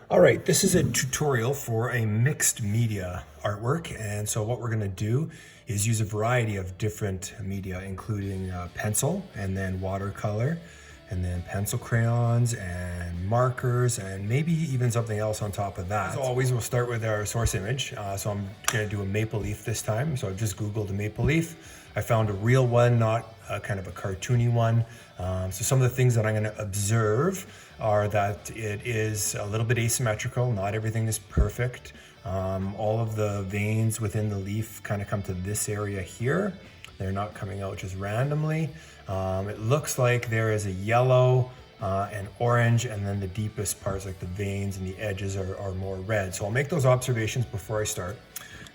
All right, this is a tutorial for a mixed media artwork. And so what we're gonna do is use a variety of different media, including pencil and then watercolor, and then pencil crayons and markers, and maybe even something else on top of that. As always, we'll start with our source image. So I'm gonna do a maple leaf this time. So I've just Googled a maple leaf. I found a real one, not kind of a cartoony one. So some of the things that I'm gonna observe are that it is a little bit asymmetrical. Not everything is perfect. All of the veins within the leaf kind of come to this area here. They're not coming out just randomly. It looks like there is a yellow and orange, and then the deepest parts like the veins and the edges are more red. So I'll make those observations before I start.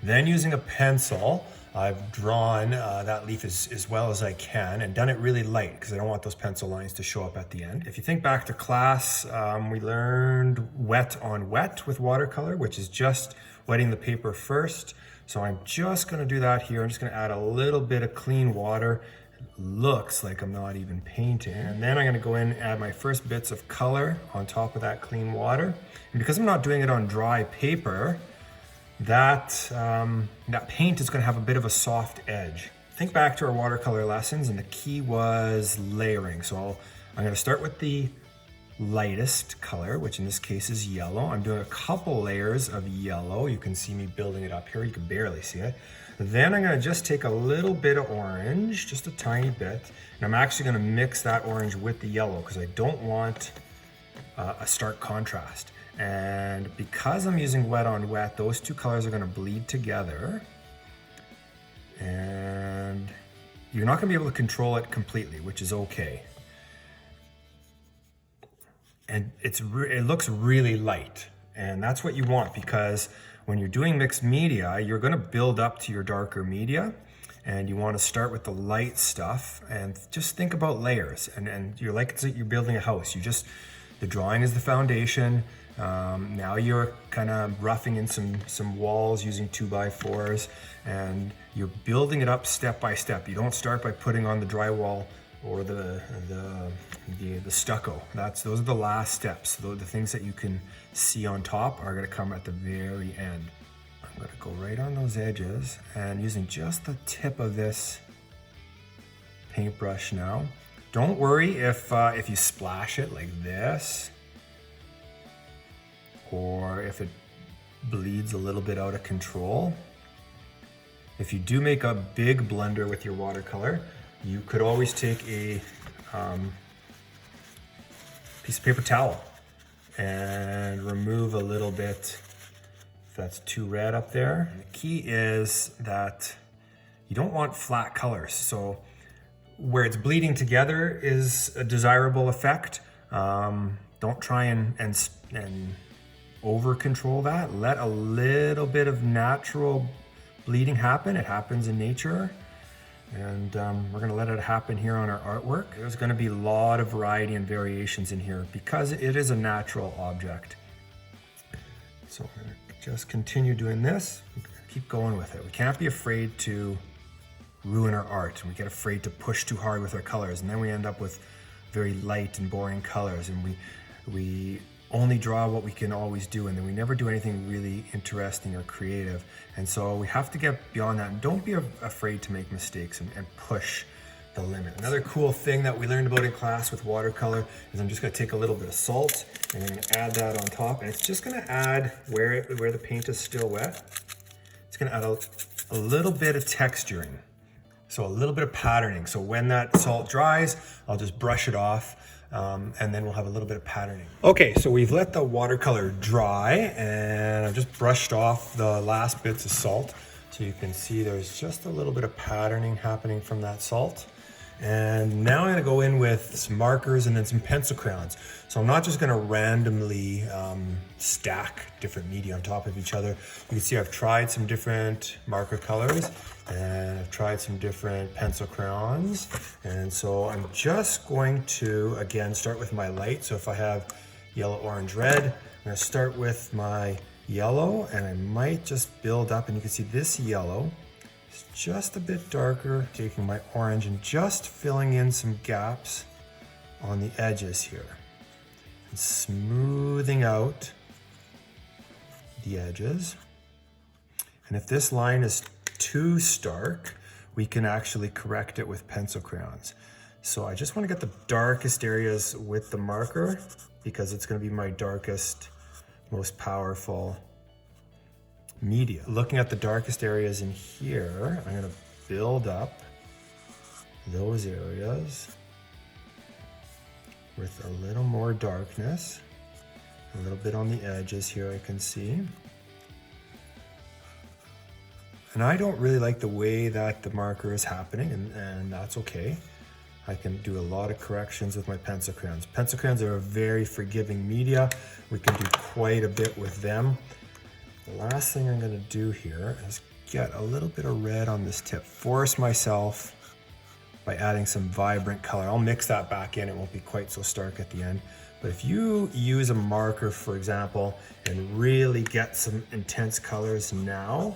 Then using a pencil, I've drawn that leaf as well as I can and done it really light because I don't want those pencil lines to show up at the end. If you think back to class, we learned wet on wet with watercolor, which is just wetting the paper first. So I'm just gonna do that here. I'm just gonna add a little bit of clean water. It looks like I'm not even painting. And then I'm gonna go in and add my first bits of color on top of that clean water. And because I'm not doing it on dry paper, that paint is going to have a bit of a soft edge. Think back to our watercolor lessons, and the key was layering. So I'm going to start with the lightest color, which in this case is yellow. I'm doing a couple layers of yellow. You can see me building it up here. You can barely see it. Then I'm going to just take a little bit of orange, just a tiny bit, and I'm actually going to mix that orange with the yellow because I don't want a stark contrast. And because I'm using wet on wet, those two colors are going to bleed together. And you're not going to be able to control it completely, which is okay. And it looks really light. And that's what you want, because when you're doing mixed media, you're going to build up to your darker media. And you want to start with the light stuff and just think about layers. And you're like you're building a house. The drawing is the foundation. Now you're kind of roughing in some walls using 2x4s, and you're building it up step by step. You don't start by putting on the drywall or the stucco. Those are the last steps. The things that you can see on top are going to come at the very end. I'm going to go right on those edges and using just the tip of this paintbrush now. Don't worry if you splash it like this, or if it bleeds a little bit out of control. If you do make a big blunder with your watercolor, you could always take a piece of paper towel and remove a little bit if that's too red up there. And the key is that you don't want flat colors. So where it's bleeding together is a desirable effect. Don't try and over control that. Let a little bit of natural bleeding happen. It happens in nature. And we're gonna let it happen here on our artwork. There's gonna be a lot of variety and variations in here because it is a natural object. So I'm gonna just continue doing this. Keep going with it. We can't be afraid to ruin our art. We get afraid to push too hard with our colors, and then we end up with very light and boring colors, and we only draw what we can always do, and then we never do anything really interesting or creative. And so we have to get beyond that, and don't be afraid to make mistakes and push the limit. Another cool thing that we learned about in class with watercolor is I'm just going to take a little bit of salt and I'm going to add that on top, and it's just going to add where the paint is still wet. It's going to add a little bit of texturing. So a little bit of patterning. So when that salt dries, I'll just brush it off, and then we'll have a little bit of patterning. Okay, so we've let the watercolor dry, and I've just brushed off the last bits of salt. So you can see there's just a little bit of patterning happening from that salt. And now I'm gonna go in with some markers and then some pencil crayons. So I'm not just gonna randomly stack different media on top of each other. You can see I've tried some different marker colors, and I've tried some different pencil crayons. And so I'm just going to, again, start with my light. So if I have yellow, orange, red, I'm gonna start with my yellow, and I might just build up, and you can see this yellow is just a bit darker. Taking my orange and just filling in some gaps on the edges here, and smoothing out the edges. And if this line is too stark, we can actually correct it with pencil crayons. So I just want to get the darkest areas with the marker because it's going to be my darkest, most powerful media. Looking at the darkest areas in here, I'm going to build up those areas with a little more darkness. A little bit on the edges here I can see. And I don't really like the way that the marker is happening, and that's okay. I can do a lot of corrections with my pencil crayons. Pencil crayons are a very forgiving media. We can do quite a bit with them. The last thing I'm going to do here is get a little bit of red on this tip. Force myself by adding some vibrant color. I'll mix that back in. It won't be quite so stark at the end. But if you use a marker, for example, and really get some intense colors now,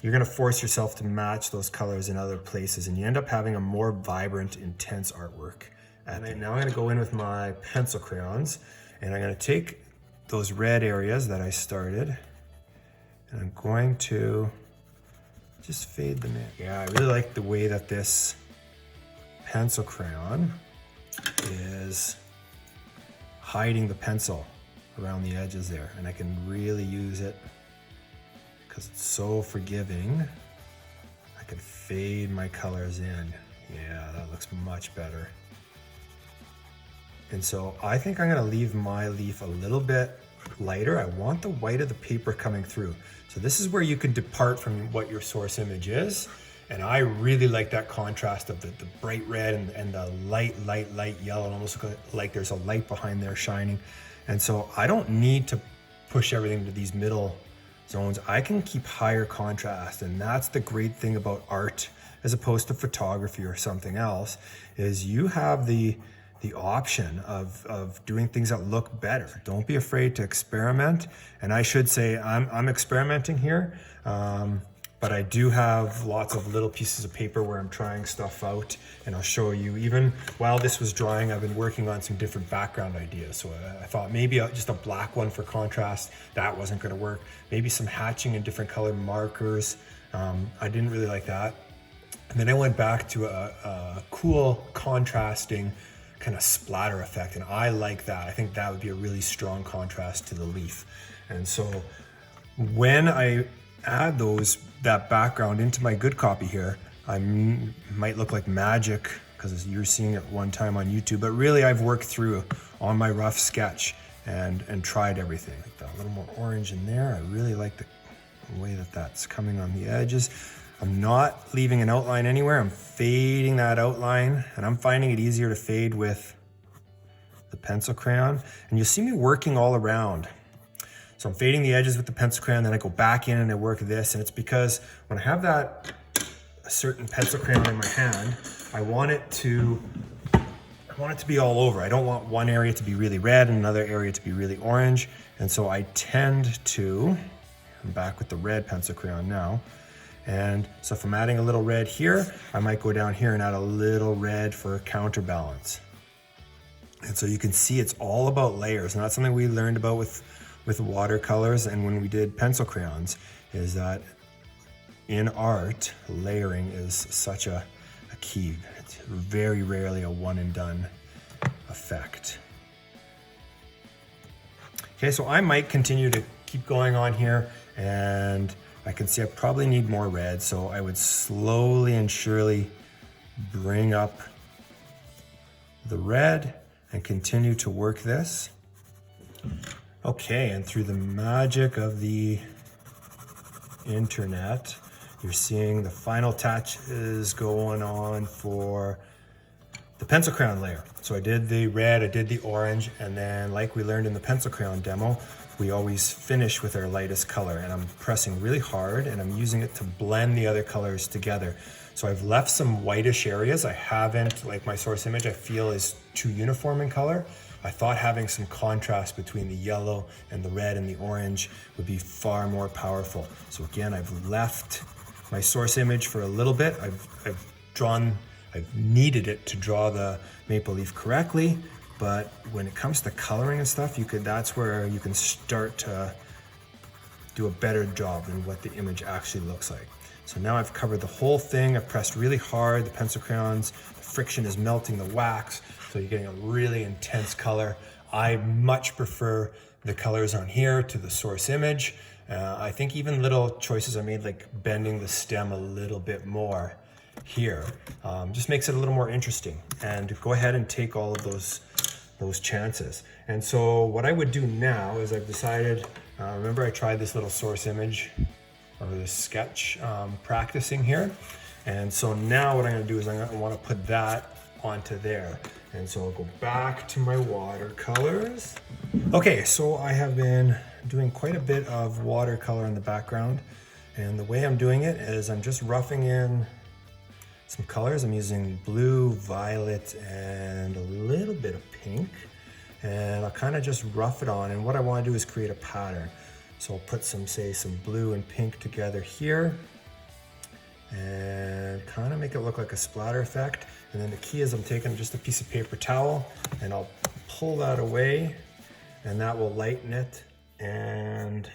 you're gonna force yourself to match those colors in other places, and you end up having a more vibrant, intense artwork. And now I'm gonna go in with my pencil crayons, and I'm gonna take those red areas that I started, and I'm going to just fade them in. Yeah, I really like the way that this pencil crayon is hiding the pencil around the edges there, and I can really use it because it's so forgiving. I can fade my colors in. Yeah, that looks much better. And so I think I'm gonna leave my leaf a little bit lighter. I want the white of the paper coming through. So this is where you can depart from what your source image is. And I really like that contrast of the bright red and the light yellow. It almost looks like there's a light behind there shining. And so I don't need to push everything to these middle zones. I can keep higher contrast. And that's the great thing about art as opposed to photography or something else, is you have the option of doing things that look better. Don't be afraid to experiment. And I should say I'm experimenting here. But I do have lots of little pieces of paper where I'm trying stuff out, and I'll show you. Even while this was drying, I've been working on some different background ideas. So I thought maybe just a black one for contrast, that wasn't gonna work. Maybe some hatching in different color markers. I didn't really like that. And then I went back to a cool contrasting kind of splatter effect, and I like that. I think that would be a really strong contrast to the leaf. And so when I add that background into my good copy here, I might look like magic because you're seeing it one time on YouTube, but really I've worked through on my rough sketch and tried everything. Like that little more orange in there. I really like the way that that's coming on the edges. I'm not leaving an outline anywhere. I'm fading that outline, and I'm finding it easier to fade with the pencil crayon. And you'll see me working all around. So I'm fading the edges with the pencil crayon, then I go back in and I work this, and it's because when I have that a certain pencil crayon in my hand, I want it to be all over. I don't want one area to be really red and another area to be really orange. And so I tend to, I'm back with the red pencil crayon now. And so if I'm adding a little red here, I might go down here and add a little red for counterbalance. And so you can see it's all about layers, and that's something we learned about with watercolors and when we did pencil crayons, is that in art, layering is such a key. It's very rarely a one and done effect. Okay, so I might continue to keep going on here, and I can see I probably need more red, so I would slowly and surely bring up the red and continue to work this. Okay, and through the magic of the internet, you're seeing the final touches going on for the pencil crayon layer. So I did the red, I did the orange, and then like we learned in the pencil crayon demo, we always finish with our lightest color, and I'm pressing really hard and I'm using it to blend the other colors together. So I've left some whitish areas. I haven't, like my source image, I feel is too uniform in color. I thought having some contrast between the yellow and the red and the orange would be far more powerful. So again, I've left my source image for a little bit. I've kneaded it to draw the maple leaf correctly, but when it comes to coloring and stuff, that's where you can start to do a better job than what the image actually looks like. So now I've covered the whole thing. I've pressed really hard, the pencil crayons, the friction is melting the wax, so you're getting a really intense color. I much prefer the colors on here to the source image. I think even little choices I made, like bending the stem a little bit more here, just makes it a little more interesting. And go ahead and take all of those chances. And so what I would do now is I've decided, remember I tried this little source image or this sketch practicing here. And so now what I'm gonna do is I wanna put that onto there. And so I'll go back to my watercolors. Okay, so I have been doing quite a bit of watercolor in the background. And the way I'm doing it is I'm just roughing in some colors. I'm using blue, violet, and a little bit of pink. And I'll kind of just rough it on. And what I want to do is create a pattern. So I'll put some blue and pink together here and kind of make it look like a splatter effect. And then the key is I'm taking just a piece of paper towel and I'll pull that away, and that will lighten it and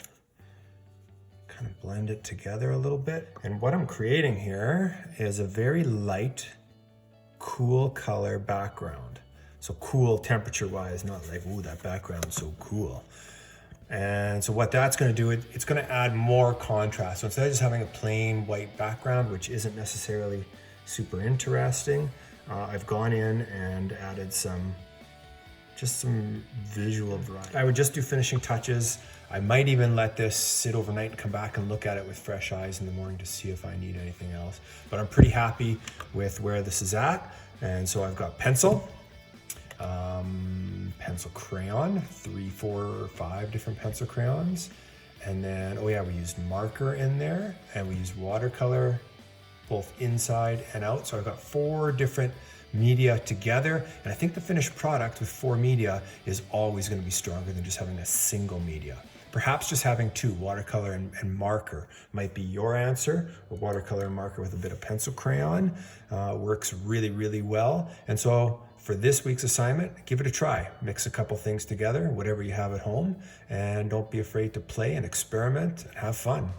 kind of blend it together a little bit. And what I'm creating here is a very light, cool color background. So cool temperature wise, not like, ooh, that background's so cool. And so what that's gonna do, it's gonna add more contrast. So instead of just having a plain white background, which isn't necessarily super interesting, I've gone in and added some visual variety. I would just do finishing touches. I might even let this sit overnight and come back and look at it with fresh eyes in the morning to see if I need anything else. But I'm pretty happy with where this is at. And so I've got pencil crayon, 3, 4, or 5 different pencil crayons. And then, oh yeah, we used marker in there, and we used watercolor, both inside and out. So I've got 4 different media together. And I think the finished product with 4 media is always gonna be stronger than just having a single media. Perhaps just having 2, watercolor and marker, might be your answer. Or watercolor and marker with a bit of pencil crayon works really, really well. And so for this week's assignment, give it a try. Mix a couple things together, whatever you have at home, and don't be afraid to play and experiment and have fun.